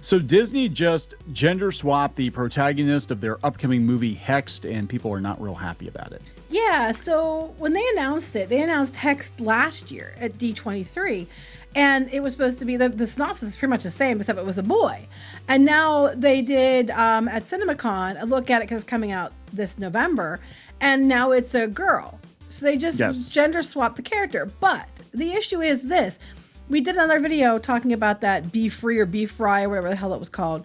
So Disney just gender swapped the protagonist of their upcoming movie Hexed, and people are not real happy about it. Yeah, so when they announced it, they announced Hexed last year at D23, and it was supposed to be, the synopsis is pretty much the same, except it was a boy. And now they did, at CinemaCon, a look at it because it's coming out this November, and now it's a girl. So they just gender swapped the character. But the issue is this. We did another video talking about that Be Fri or Be Fri or whatever the hell it was called.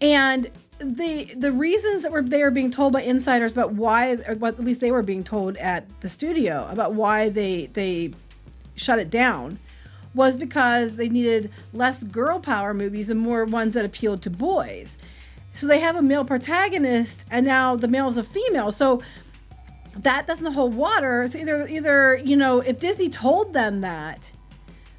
And the reasons that they were being told by insiders about why, or what at least they were being told at the studio about why they shut it down, was because they needed less girl power movies and more ones that appealed to boys. So they have a male protagonist, and now the male is a female. So that doesn't hold water. It's either if Disney told them that,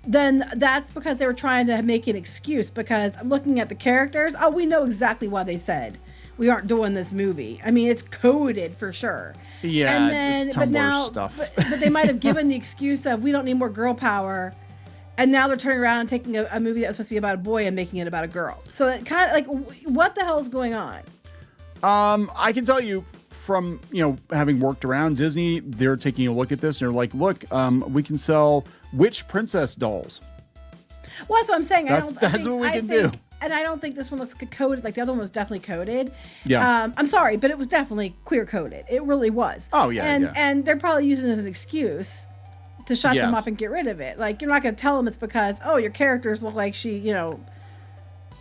then that's because they were trying to make an excuse, because I'm looking at the characters. Oh, we know exactly why they said we aren't doing this movie. I mean, it's coded for sure. Yeah, and then, it's Tumblr but now, stuff. but they might have given the excuse of we don't need more girl power, and now they're turning around and taking a movie that was supposed to be about a boy and making it about a girl. So it kind of like, what the hell is going on? I can tell you from having worked around Disney, they're taking a look at this and they're like, look, we can sell witch princess dolls. Well, that's what I'm saying. That's what we can do. And I don't think this one looks coded. Like the other one was definitely coded. Yeah. I'm sorry, but it was definitely queer coded. It really was. Oh yeah. And they're probably using it as an excuse to shut them up and get rid of it. Like, you're not going to tell them it's because, oh, your characters look like she,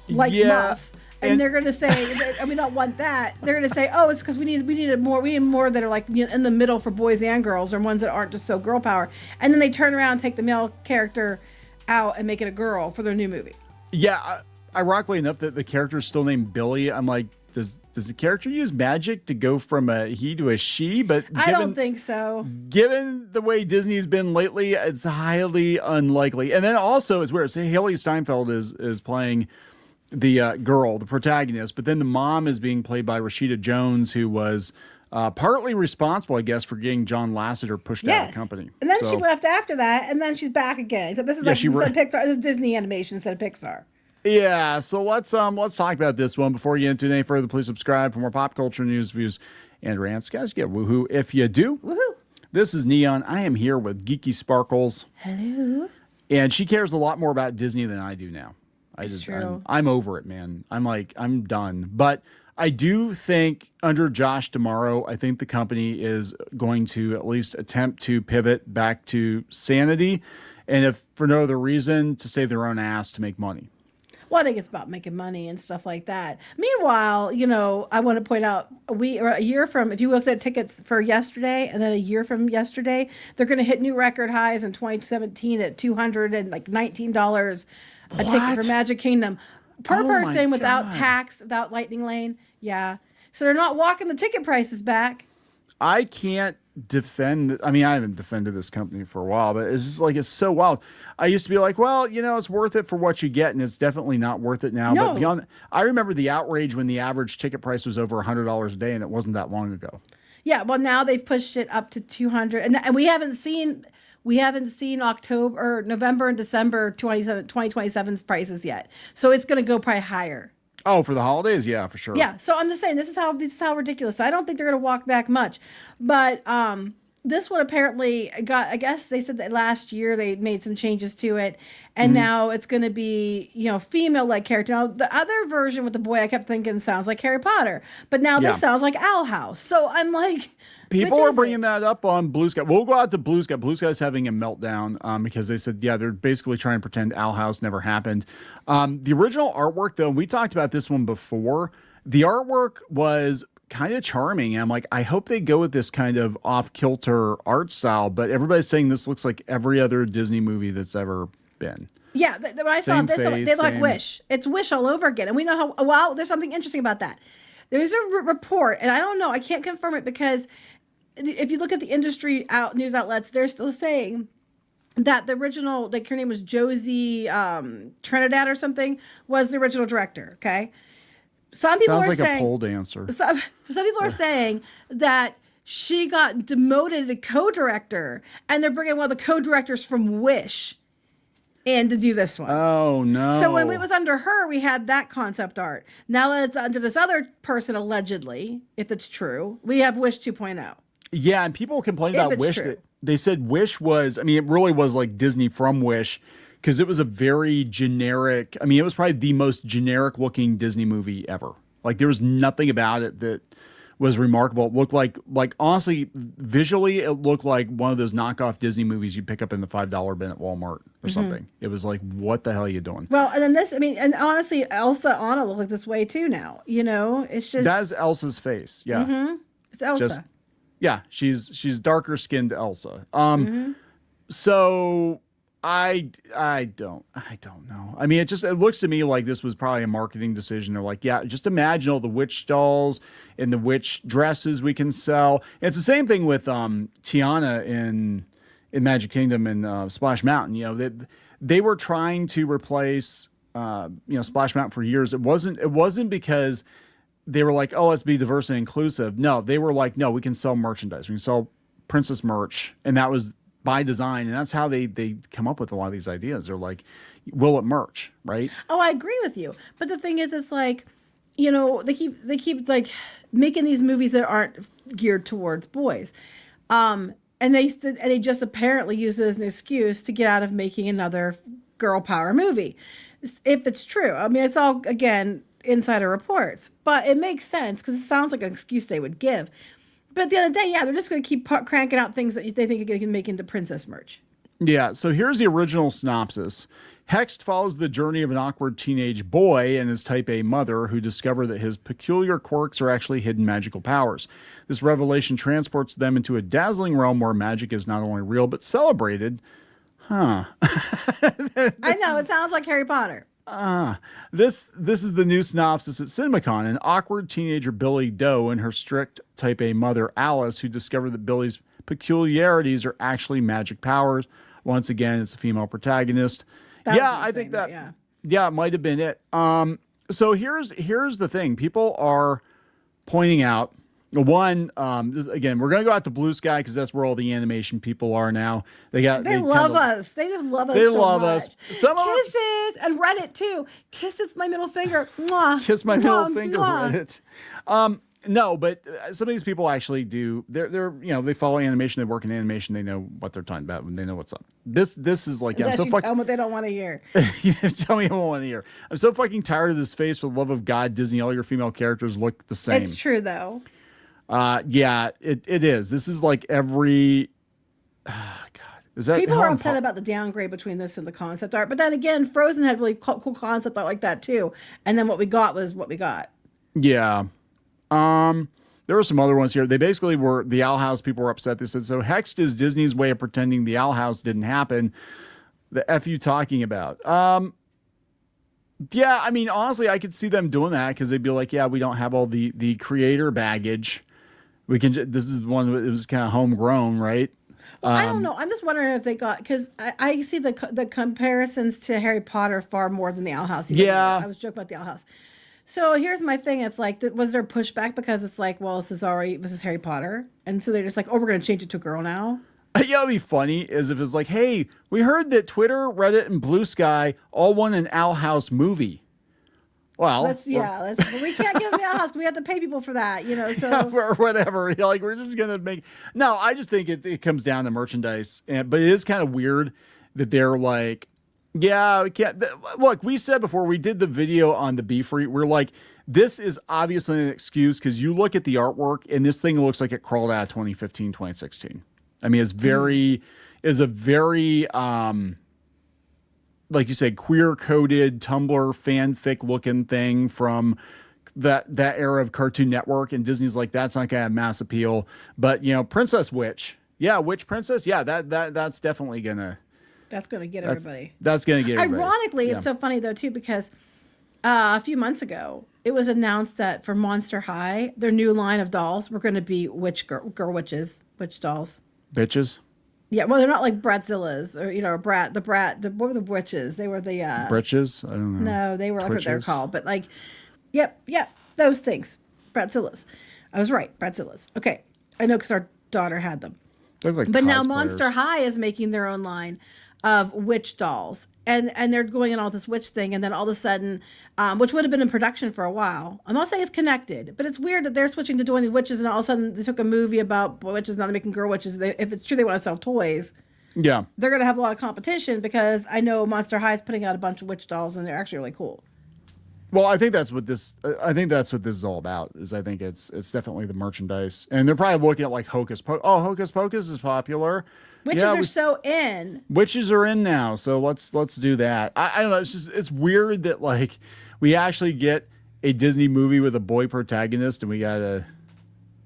likes Muff. And they're going to say, we don't want that. They're going to say, oh, it's because we need more that are like in the middle for boys and girls, or ones that aren't just so girl power. And then they turn around and take the male character out and make it a girl for their new movie. Yeah. Ironically enough, that the character is still named Billie. I'm like, does the character use magic to go from a he to a she? But I don't think so. Given the way Disney's been lately, it's highly unlikely. And then also, it's weird. Haley Steinfeld is playing the girl, the protagonist, but then the mom is being played by Rashida Jones, who was partly responsible, I guess, for getting John Lasseter pushed out of the company. And then she left after that, and then she's back again. So this is instead of Pixar. This is Disney animation instead of Pixar. Yeah, so let's talk about this one. Before you get into any further, please subscribe for more pop culture news, views, and rants. Guys, get woohoo if you do. Woohoo! This is Kneon. I am here with Geeky Sparkles. Hello. And she cares a lot more about Disney than I do now. True. I'm over it, man. I'm done. But I do think under Josh tomorrow, I think the company is going to at least attempt to pivot back to sanity, and if for no other reason, to save their own ass to make money. Well, I think it's about making money and stuff like that. Meanwhile, I want to point out a year from, if you looked at tickets for yesterday and then a year from yesterday, they're going to hit new record highs in 2017 at $219 a ticket for Magic Kingdom per person without tax, without Lightning Lane. Yeah. So they're not walking the ticket prices back. I can't defend. I haven't defended this company for a while, but it's just like, it's so wild. I used to be like, well, it's worth it for what you get, and it's definitely not worth it now. No. But beyond, I remember the outrage when the average ticket price was over $100 a day, and it wasn't that long ago. Yeah, well, now they've pushed it up to 200, and we haven't seen October or November and December 2027's prices yet. So it's going to go probably higher. Oh, for the holidays? Yeah, for sure. Yeah. So I'm just saying, this is how ridiculous. I don't think they're going to walk back much, but this one apparently got, I guess they said that last year they made some changes to it, and now it's going to be, female-led character. Now, the other version with the boy, I kept thinking sounds like Harry Potter, but now this sounds like Owl House. So I'm like, people are bringing that up on Blue Sky. We'll go out to Blue Sky. Blue Sky's having a meltdown because they said, they're basically trying to pretend Owl House never happened. The original artwork, though, and we talked about this one before, the artwork was kind of charming. And I'm like, I hope they go with this kind of off-kilter art style, but everybody's saying this looks like every other Disney movie that's ever been. Yeah, when I saw this, they look like Wish. It's Wish all over again. And we know how, there's something interesting about that. There's a report, and I don't know, I can't confirm it, because if you look at the industry news outlets, they're still saying that the original, like her name was Josie Trinidad or something, was the original director. Okay, some people sounds are like saying a pole dancer. Some people are saying that she got demoted to co-director, and they're bringing one of the co-directors from Wish and to do this one. Oh no! So when it was under her, we had that concept art. Now that it's under this other person, allegedly, if it's true, we have Wish 2.0. Yeah, and people complained If about it's Wish. true. They said Wish was, I mean, it really was like Disney from Wish, because it was a very generic, I mean, it was probably the most generic looking Disney movie ever. Like there was nothing about it that was remarkable. It looked like honestly, visually, it looked like one of those knockoff Disney movies you pick up in the $5 bin at Walmart or something. It was like, what the hell are you doing? Well, and then this, I mean, and honestly, Elsa Anna look like this way too now. You know, it's just That is Elsa's face. Yeah. it's Elsa. Just, yeah, she's darker skinned Elsa. So I don't know. I mean, it looks to me like this was probably a marketing decision. They're like, yeah, just imagine all the witch dolls and the witch dresses we can sell. And it's the same thing with Tiana in Magic Kingdom and Splash Mountain. You know, they were trying to replace Splash Mountain for years. It wasn't because they were like, oh, let's be diverse and inclusive. No, they were like, no, we can sell merchandise. We can sell princess merch. And that was by design. And that's how they come up with a lot of these ideas. They're like, will it merch, right? Oh, I agree with you. But the thing is, it's like, you know, they keep like making these movies that aren't geared towards boys. And they just apparently use it as an excuse to get out of making another girl power movie. If it's true. I mean, it's all, again, insider reports, but it makes sense because it sounds like an excuse they would give. But at the end of the day, yeah, they're just going to keep cranking out things that they think they can make into princess merch. Yeah, so here's the original synopsis. Hexed follows the journey of an awkward teenage boy and his type A mother who discover that his peculiar quirks are actually hidden magical powers. This revelation transports them into a dazzling realm where magic is not only real but celebrated. Huh. I know, it sounds like Harry Potter. This is the new synopsis at CinemaCon. An awkward teenager, Billie Doe, and her strict type A mother, Alice, who discover that Billie's peculiarities are actually magic powers. Once again, it's a female protagonist. I think that, it might have been it. So here's the thing. People are pointing out, one, again, we're going to go out to Blue Sky because that's where all the animation people are now. They love us. They just love us. They so love much. us. Some Kisses and Reddit too. Kisses my middle finger. Mwah. Kiss my middle finger. Mwah. Reddit. No, but some of these people actually do. They're they follow animation. They work in animation. They know what they're talking about. And they know what's up. This is like, I'm so fucking. Tell them what they don't want to hear. Tell me what I want to hear. I'm so fucking tired of this face. For the love of God, Disney, all your female characters look the same. It's true though. Yeah, it is. This is like every. God, is that people are upset about the downgrade between this and the concept art? But then again, Frozen had really cool concept art like that too. And then what we got was what we got. Yeah. There were some other ones here. They basically were the Owl House people were upset. They said, so Hexed is Disney's way of pretending the Owl House didn't happen. The F you talking about? Yeah, I mean, honestly, I could see them doing that because they'd be like, yeah, we don't have all the creator baggage. We can, this is one, it was kind of homegrown, right? Well, I don't know. I'm just wondering if they got, because I see the comparisons to Harry Potter far more than the Owl House. Yeah. I was joking about the Owl House. So here's my thing. It's like, was there pushback because it's like, well, this is Harry Potter. And so they're just like, oh, we're going to change it to a girl now. Yeah, it'd be funny is if it's like, hey, we heard that Twitter, Reddit, and Blue Sky all want an Owl House movie. Well, but we can't give them the Owl House. We have to pay people for that, So or whatever. Like we're just gonna make. No, I just think it comes down to merchandise, but it is kind of weird that they're like, yeah, we can't. Look, we said before we did the video on the Be Fri, we're like, this is obviously an excuse because you look at the artwork and this thing looks like it crawled out of 2015, 2016. I mean, it's is a very, like you said, queer coded Tumblr fanfic looking thing from that era of Cartoon Network, and Disney's like, that's not gonna have mass appeal. But Princess Witch, Witch Princess, that's definitely gonna. That's gonna get everybody. That's gonna get everybody. Ironically, it's so funny though too because a few months ago it was announced that for Monster High, their new line of dolls were going to be witch dolls. Bitches. Yeah, well, they're not like Bratzillas or what were the witches? They were the Britches. I don't know. No, they were what they're called, but like, yep, those things, Bratzillas. I was right, Bratzillas. Okay, I know because our daughter had them. Like but now Monster High is making their own line of witch dolls, and they're going in all this witch thing, and then all of a sudden, which would have been in production for a while. I'm not saying it's connected, but it's weird that they're switching to doing the witches, and all of a sudden they took a movie about boy witches, now they're making girl witches. If it's true they want to sell toys, Yeah. they're going to have a lot of competition, because I know Monster High is putting out a bunch of witch dolls, and they're actually really cool. Well, I think that's what this is all about. I think it's definitely the merchandise, and they're probably looking at like Hocus Pocus. Oh, Hocus Pocus is popular. Witches are so in. Witches are in now, so let's do that. I don't know. It's weird that like we actually get a Disney movie with a boy protagonist, and we gotta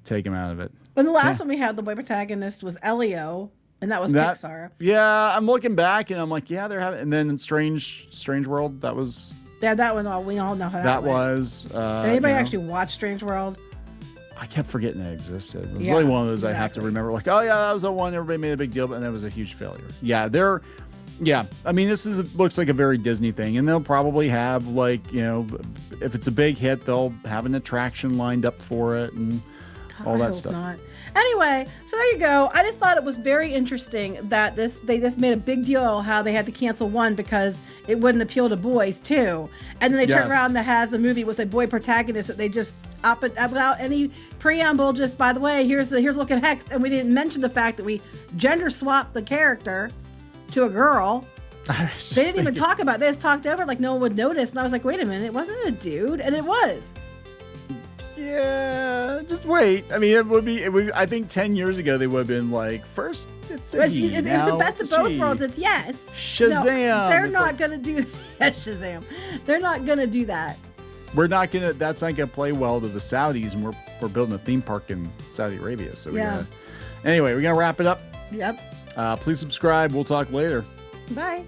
take him out of it. Well, the last one we had, the boy protagonist was Elio, and that was Pixar. Yeah, I'm looking back, and I'm like, yeah, they're having. And then Strange World, that was. Yeah, that one. We all know how that went. Was. Did anybody actually watch Strange World? I kept forgetting it existed. It was like one of those I have to remember. Like, oh yeah, that was the one everybody made a big deal, but that was a huge failure. Yeah, I mean, looks like a very Disney thing, and they'll probably have like, if it's a big hit, they'll have an attraction lined up for it and all that stuff. Not. Anyway, so there you go. I just thought it was very interesting that they just made a big deal how they had to cancel one because it wouldn't appeal to boys too, and then they turn around and has a movie with a boy protagonist that they just without any preamble. Just by the way, here's look at Hexed, and we didn't mention the fact that we gender swapped the character to a girl. They didn't even talk about it. They just talked over it like no one would notice, and I was like, wait a minute, it wasn't a dude, and it was. Yeah, just wait. I mean, it would be. I think 10 years ago they would have been like, first it's a he, now it's the best of both worlds. It's yes. Shazam. No, they're not gonna do that. Shazam. They're not gonna do that. We're not gonna. That's not gonna play well to the Saudis, and we're building a theme park in Saudi Arabia. So anyway, we're gonna wrap it up. Yep. Please subscribe. We'll talk later. Bye.